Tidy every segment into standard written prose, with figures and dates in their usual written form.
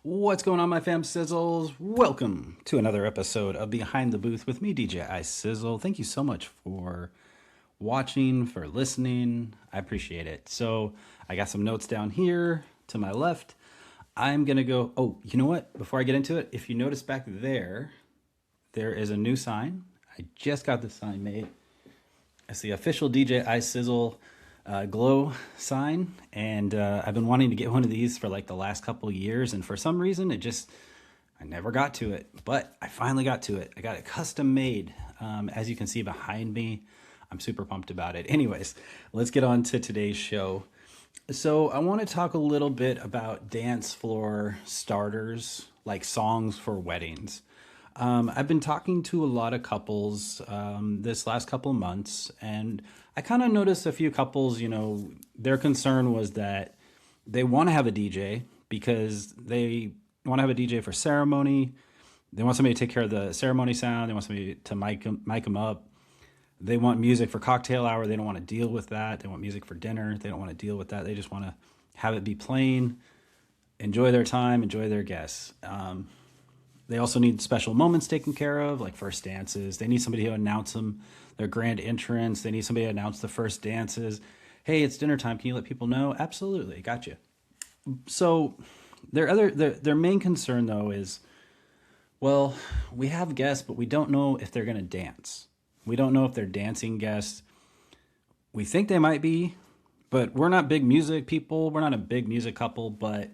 What's going on, my fam sizzles? Welcome to another episode of Behind the Booth with me, DJ iSizzle. Thank you so much for watching, for listening. I appreciate it. So I got some notes down here to my left. I'm going to go, oh, you know what? Before I get into it, if you notice back there, there is a new sign. I just got this sign made. It's the official DJ iSizzle glow sign, and I've been wanting to get one of these for like the last couple of years, and for some reason I never got to it, but I finally got to it. I got it custom made. As you can see behind me, I'm super pumped about it. Anyways, let's get on to today's show. So I want to talk a little bit about dance floor starters, like songs for weddings. I've been talking to a lot of couples this last couple of months, and I kind of noticed a few couples, their concern was that they want to have a DJ because they want to have a DJ for ceremony. They want somebody to take care of the ceremony sound. They want somebody to mic them up. They want music for cocktail hour. They don't want to deal with that. They want music for dinner. They don't want to deal with that. They just want to have it be plain, enjoy their time, enjoy their guests. They also need special moments taken care of, like first dances. They need somebody to announce them, their grand entrance. They need somebody to announce the first dances. Hey, it's dinner time. Can you let people know? Absolutely. Gotcha. So their main concern, though, is, well, we have guests, but we don't know if they're going to dance. We don't know if they're dancing guests. We think they might be, but we're not big music people. We're not a big music couple, but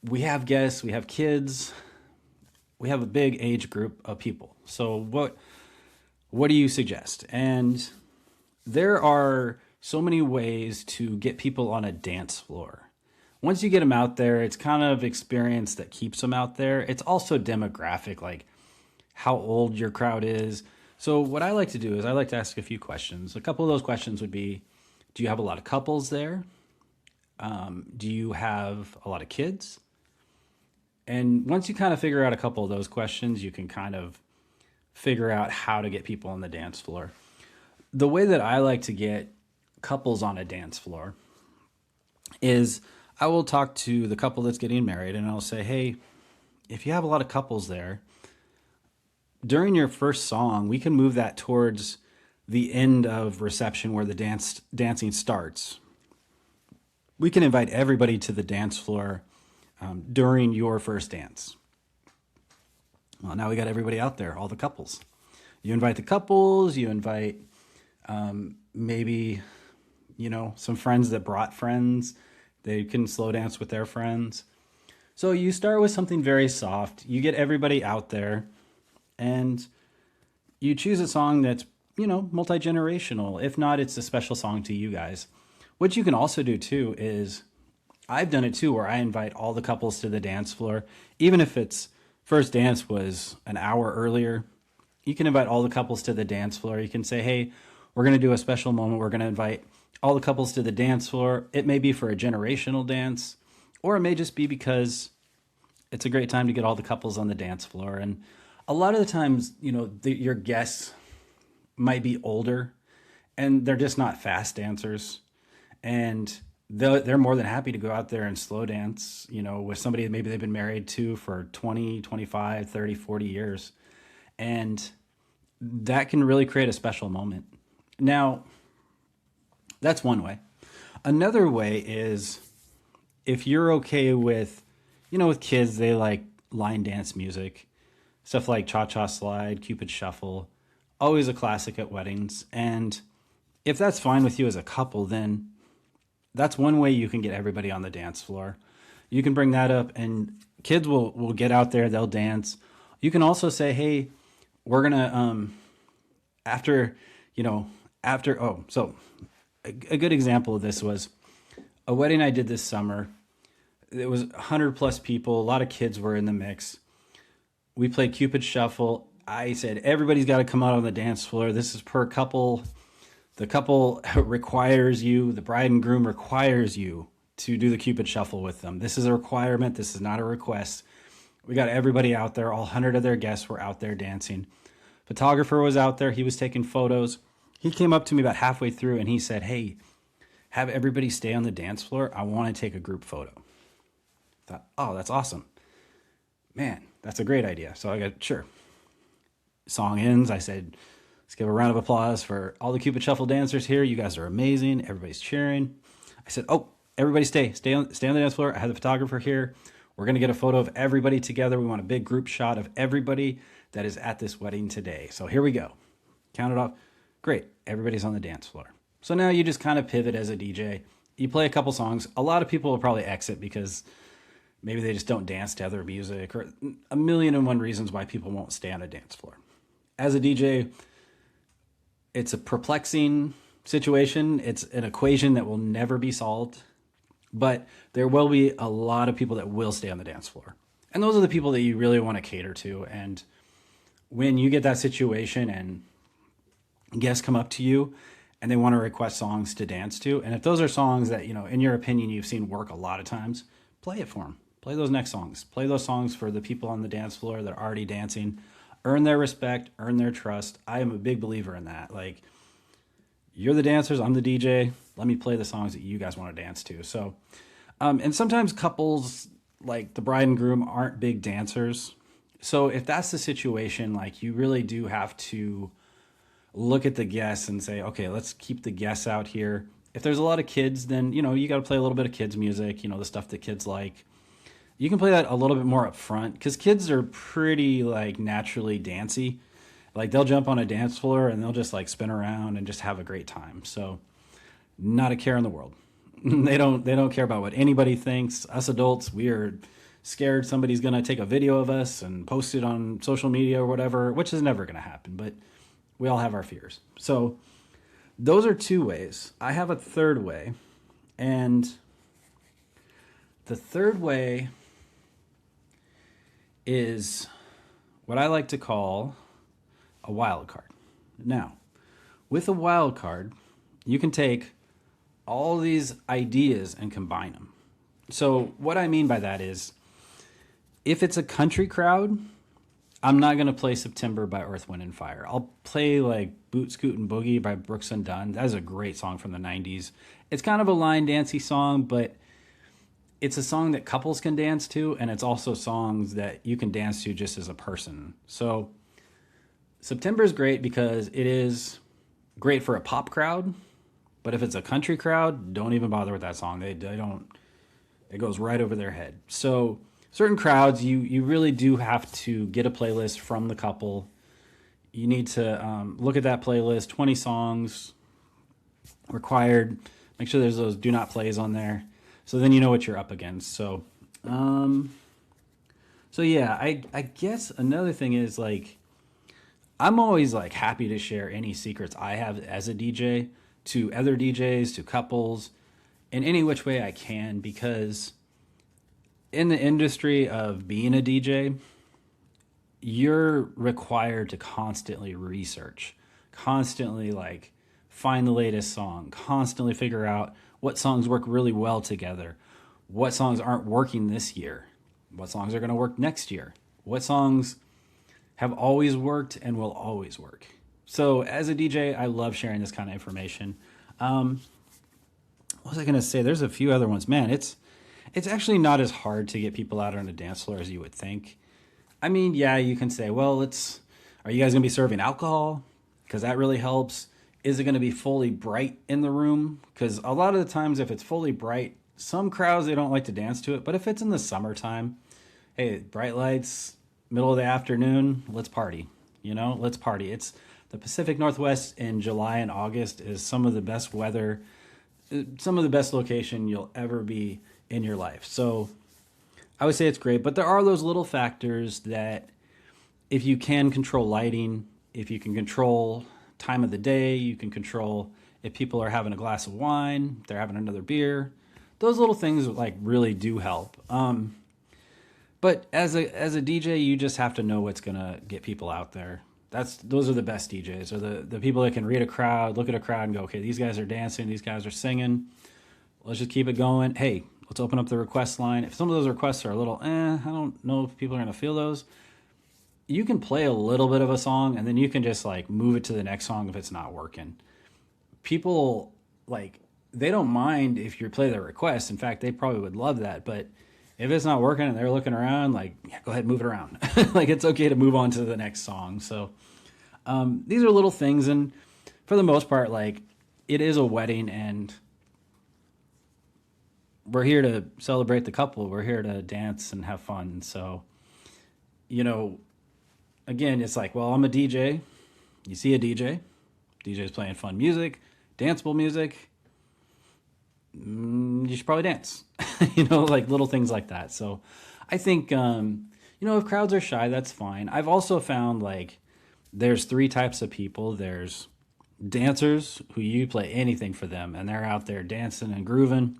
we have guests. We have kids. We have a big age group of people. So what do you suggest? And there are so many ways to get people on a dance floor. Once you get them out there, it's kind of experience that keeps them out there. It's also demographic, like how old your crowd is. So what I like to do is I like to ask a few questions. A couple of those questions would be, do you have a lot of couples there? Do you have a lot of kids? And once you kind of figure out a couple of those questions, you can kind of figure out how to get people on the dance floor. The way that I like to get couples on a dance floor is I will talk to the couple that's getting married and I'll say, hey, if you have a lot of couples there, during your first song, we can move that towards the end of reception where the dancing starts. We can invite everybody to the dance floor during your first dance. Well, now we got everybody out there, all the couples. You invite the couples, you invite maybe, some friends that brought friends. They can slow dance with their friends. So you start with something very soft. You get everybody out there and you choose a song that's, multi-generational. If not, it's a special song to you guys. What you can also do too is I've done it too, where I invite all the couples to the dance floor. Even if its first dance was an hour earlier, you can invite all the couples to the dance floor. You can say, hey, we're going to do a special moment. We're going to invite all the couples to the dance floor. It may be for a generational dance, or it may just be because it's a great time to get all the couples on the dance floor. And a lot of the times, your guests might be older and they're just not fast dancers. And they're more than happy to go out there and slow dance, with somebody that maybe they've been married to for 20, 25, 30, 40 years. And that can really create a special moment. Now, that's one way. Another way is if you're okay with, with kids, they like line dance music, stuff like Cha-Cha Slide, Cupid Shuffle, always a classic at weddings. And if that's fine with you as a couple, then that's one way you can get everybody on the dance floor. You can bring that up and kids will get out there, they'll dance. You can also say, hey, we're going to, so a good example of this was a wedding I did this summer. It was 100 plus people. A lot of kids were in the mix. We played Cupid Shuffle. I said, everybody's got to come out on the dance floor. This is per couple. The couple requires you, the bride and groom requires you to do the Cupid Shuffle with them. This is a requirement. This is not a request. We got everybody out there. All 100 of their guests were out there dancing. Photographer was out there. He was taking photos. He came up to me about halfway through and he said, hey, have everybody stay on the dance floor. I want to take a group photo. I thought, oh, that's awesome. Man, that's a great idea. So I got, sure. Song ends. I said, let's give a round of applause for all the Cupid Shuffle dancers here. You guys are amazing. Everybody's cheering. I said, oh, everybody stay on the dance floor. I have the photographer here. We're going to get a photo of everybody together. We want a big group shot of everybody that is at this wedding today. So here we go. Count it off. Great. Everybody's on the dance floor. So now you just kind of pivot as a DJ. You play a couple songs. A lot of people will probably exit because maybe they just don't dance to other music, or a million and one reasons why people won't stay on a dance floor. As a DJ, it's a perplexing situation. It's an equation that will never be solved, but there will be a lot of people that will stay on the dance floor. And those are the people that you really want to cater to. And when you get that situation and guests come up to you and they want to request songs to dance to, and if those are songs that, you know, in your opinion, you've seen work a lot of times, play it for them. Play those next songs. Play those songs for the people on the dance floor that are already dancing. Earn their respect, earn their trust. I am a big believer in that. Like, you're the dancers, I'm the DJ. Let me play the songs that you guys want to dance to. So, and sometimes couples, like the bride and groom, aren't big dancers. So if that's the situation, like, you really do have to look at the guests and say, okay, let's keep the guests out here. If there's a lot of kids, then, you know, you got to play a little bit of kids music, you know, the stuff that kids like. You can play that a little bit more up front because kids are pretty like naturally dancey. Like, they'll jump on a dance floor and they'll just like spin around and just have a great time. So not a care in the world. They don't care about what anybody thinks. Us adults, we are scared somebody's going to take a video of us and post it on social media or whatever, which is never going to happen, but we all have our fears. So those are two ways. I have a third way, and the third way is what I like to call a wild card. Now, with a wild card, you can take all these ideas and combine them. So what I mean by that is, if it's a country crowd, I'm not going to play September by Earth, Wind, and Fire. I'll play like Boot, Scoot, and Boogie by Brooks and Dunn. That is a great song from the 90s. It's kind of a line dancey song, but it's a song that couples can dance to, and it's also songs that you can dance to just as a person. So September is great because it is great for a pop crowd, but if it's a country crowd, don't even bother with that song. They don't, it goes right over their head. So certain crowds, you really do have to get a playlist from the couple. You need to look at that playlist, 20 songs required. Make sure there's those do not plays on there. So then you know what you're up against. So, yeah, I guess another thing is, like, I'm always like happy to share any secrets I have as a DJ to other DJs, to couples, in any which way I can, because in the industry of being a DJ, you're required to constantly research, constantly like find the latest song, constantly figure out what songs work really well together, what songs aren't working this year, what songs are going to work next year, what songs have always worked and will always work. So as a DJ, I love sharing this kind of information. What was I going to say? There's a few other ones. Man, it's actually not as hard to get people out on a dance floor as you would think. I mean, yeah, you can say, well, are you guys going to be serving alcohol? Because that really helps. Is it going to be fully bright in the room? Because a lot of the times, if it's fully bright, some crowds, they don't like to dance to it. But if it's in the summertime, hey, bright lights, middle of the afternoon, let's party. You know, let's party. It's the Pacific Northwest in July and August is some of the best weather, some of the best location you'll ever be in your life. So I would say it's great, but there are those little factors that if you can control lighting, if you can control time of the day, you can control if people are having a glass of wine, if they're having another beer, those little things like really do help. But as a DJ, you just have to know what's gonna get people out there. Those are the best DJs, or the people that can read a crowd, look at a crowd and go, okay, these guys are dancing, these guys are singing. Let's just keep it going. Hey, let's open up the request line. If some of those requests are a little, I don't know if people are gonna feel those. You can play a little bit of a song and then you can just like move it to the next song if it's not working. People, like, they don't mind if you play their request. In fact, they probably would love that. But if it's not working and they're looking around, like, yeah, go ahead and move it around. Like, it's okay to move on to the next song. So these are little things, and for the most part, like, it is a wedding, and we're here to celebrate the couple. We're here to dance and have fun. So, you know, again, it's like, well, I'm a DJ. You see a DJ. DJ's playing fun music, danceable music. You should probably dance. Like little things like that. So I think, if crowds are shy, that's fine. I've also found, like, there's three types of people. There's dancers who you play anything for them, and they're out there dancing and grooving.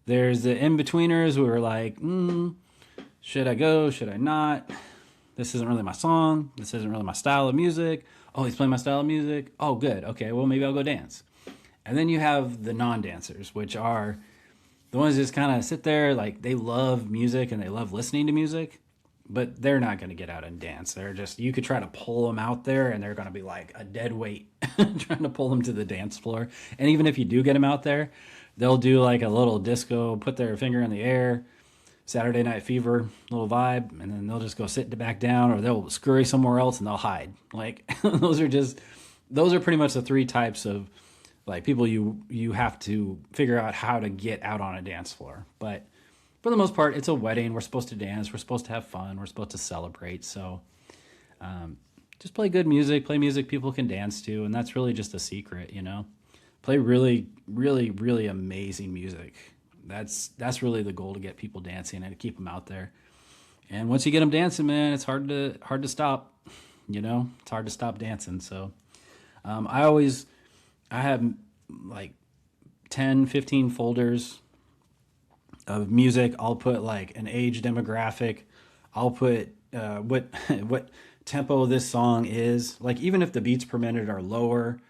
There's the in-betweeners who are like, should I go? Should I not? This isn't really my song. This isn't really my style of music. Oh, he's playing my style of music. Oh, good. Okay, well, maybe I'll go dance. And then you have the non-dancers, which are the ones that just kind of sit there, like, they love music and they love listening to music, but they're not going to get out and dance. They're just, you could try to pull them out there and they're going to be like a dead weight trying to pull them to the dance floor. And even if you do get them out there, they'll do like a little disco, put their finger in the air, Saturday Night Fever, little vibe, and then they'll just go sit back down, or they'll scurry somewhere else and they'll hide. Like, those are pretty much the three types of, like, people you have to figure out how to get out on a dance floor. But for the most part, it's a wedding. We're supposed to dance. We're supposed to have fun. We're supposed to celebrate. So just play good music, play music people can dance to, and that's really just a secret, Play really, really, really amazing music. That's really the goal, to get people dancing and to keep them out there. And once you get them dancing, man, it's hard to stop. It's hard to stop dancing. So I have like 10, 15 folders of music. I'll put like an age demographic. I'll put what tempo this song is. Like, even if the beats per minute are lower,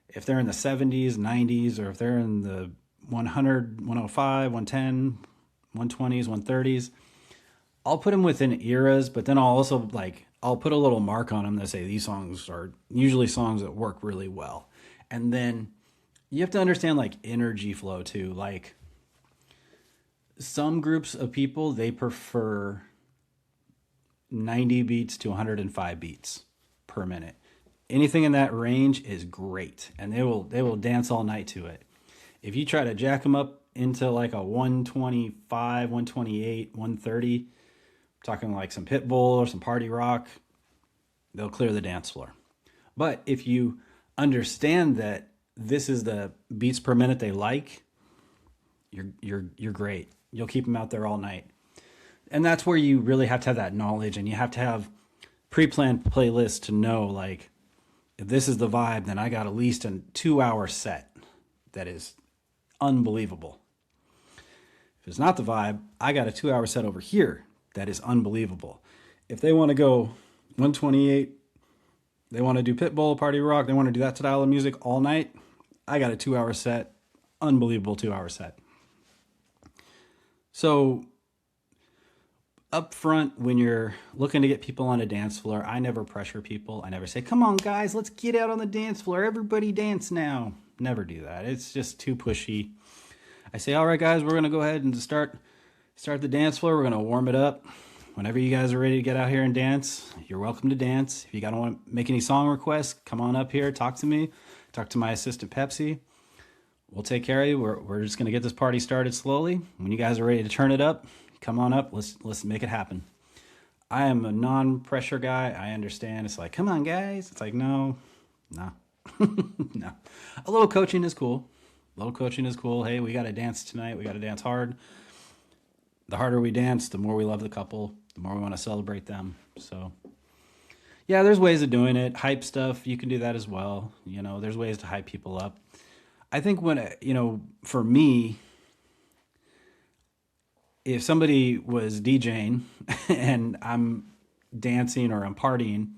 if they're in the 70s, 90s, or if they're in the 100, 105, 110, 120s, 130s, I'll put them within eras, but then I'll put a little mark on them that say these songs are usually songs that work really well. And then you have to understand, like, energy flow too. Like, some groups of people, they prefer 90 beats to 105 beats per minute. Anything in that range is great, and they will dance all night to it. If you try to jack them up into like a 125, 128, 130, talking like some Pitbull or some party rock, they'll clear the dance floor. But if you understand that this is the beats per minute they like, you're great. You'll keep them out there all night. And that's where you really have to have that knowledge, and you have to have pre-planned playlists to know, like, if this is the vibe, then I got at least a 2-hour set that is unbelievable. If it's not the vibe, I got a 2-hour set over here that is unbelievable. If they want to go 128, they want to do Pitbull, party rock, they want to do that style of music all night, I got a 2-hour set, unbelievable 2-hour set. So up front, when you're looking to get people on a dance floor, I never pressure people. I never say, come on guys, let's get out on the dance floor, everybody dance now. Never do that. It's just too pushy. I say, all right guys, we're going to go ahead and start the dance floor. We're going to warm it up. Whenever you guys are ready to get out here and dance, you're welcome to dance. If you don't want to make any song requests, come on up here, talk to me, talk to my assistant Pepsi. We'll take care of you. We're just going to get this party started slowly. When you guys are ready to turn it up, come on up. Let's make it happen. I am a non-pressure guy. I understand. It's like, come on, guys. It's like, no. No. A little coaching is cool. Hey, we got to dance tonight. We got to dance hard. The harder we dance, the more we love the couple, the more we want to celebrate them. So, yeah, there's ways of doing it. Hype stuff, you can do that as well. There's ways to hype people up. I think for me, if somebody was DJing and I'm dancing or I'm partying,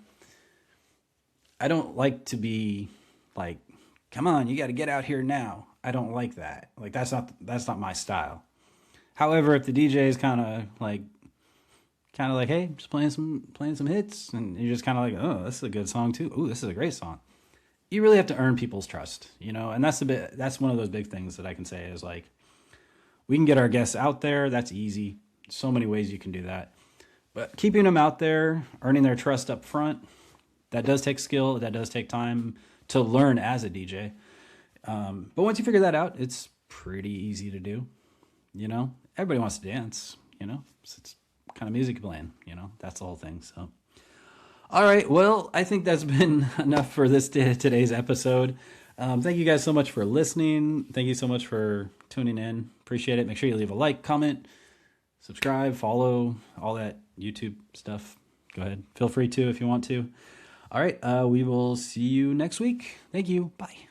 I don't like to be like, come on, you got to get out here now. I don't like that. Like, that's not my style. However, if the DJ is kind of like, hey, just playing some hits, and you're just kind of like, oh, this is a good song too. Ooh, this is a great song. You really have to earn people's trust, and that's one of those big things that I can say is, like, we can get our guests out there. That's easy. So many ways you can do that. But keeping them out there, earning their trust up front, that does take skill. That does take time to learn as a DJ. But once you figure that out, it's pretty easy to do. Everybody wants to dance, so it's kind of music playing, that's the whole thing. So, all right. Well, I think that's been enough for today's episode. Thank you guys so much for listening. Thank you so much for tuning in. Appreciate it. Make sure you leave a like, comment, subscribe, follow, all that YouTube stuff. Go ahead. Feel free to if you want to. All right. We will see you next week. Thank you. Bye.